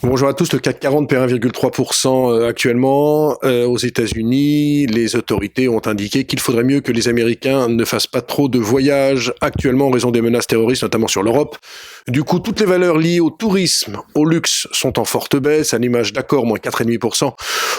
Bonjour à tous, le CAC 40 perd 1,3% actuellement. Aux États-Unis, les autorités ont indiqué qu'il faudrait mieux que les Américains ne fassent pas trop de voyages actuellement en raison des menaces terroristes, notamment sur l'Europe. Du coup, toutes les valeurs liées au tourisme, au luxe, sont en forte baisse, à l'image d'Accor, moins 4,5%,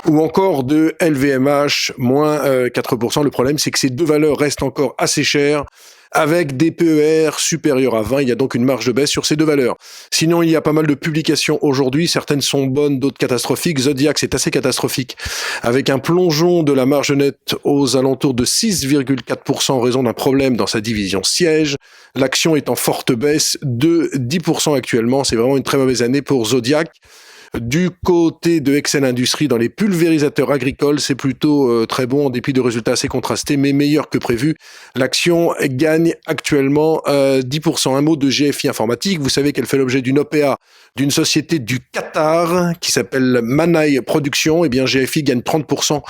ou encore de LVMH, moins 4%. Le problème, c'est que ces deux valeurs restent encore assez chères, avec des PER supérieurs à 20, il y a donc une marge de baisse sur ces deux valeurs. Sinon, il y a pas mal de publications aujourd'hui, certaines sont bonnes, d'autres catastrophiques. Zodiac, c'est assez catastrophique, avec un plongeon de la marge nette aux alentours de 6,4% en raison d'un problème dans sa division siège. L'action est en forte baisse de 10% actuellement, c'est vraiment une très mauvaise année pour Zodiac. Du côté de Excel Industries, dans les pulvérisateurs agricoles, c'est plutôt très bon en dépit de résultats assez contrastés, mais meilleur que prévu. L'action gagne actuellement 10%. Un mot de GFI Informatique, vous savez qu'elle fait l'objet d'une OPA d'une société du Qatar qui s'appelle Manai Production. Eh bien, GFI gagne 30%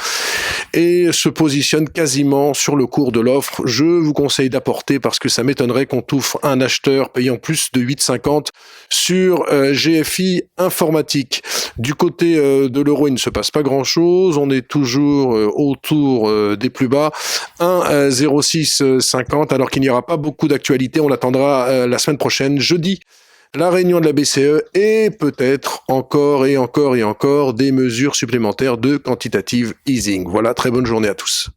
et se positionne quasiment sur le cours de l'offre. Je vous conseille d'apporter parce que ça m'étonnerait qu'on touche un acheteur payant plus de 8,50 sur GFI Informatique. Du côté de l'euro, il ne se passe pas grand-chose. On est toujours autour des plus bas, 1,0650, alors qu'il n'y aura pas beaucoup d'actualité. On l'attendra la semaine prochaine, jeudi, la réunion de la BCE et peut-être encore et encore et encore des mesures supplémentaires de quantitative easing. Voilà, très bonne journée à tous.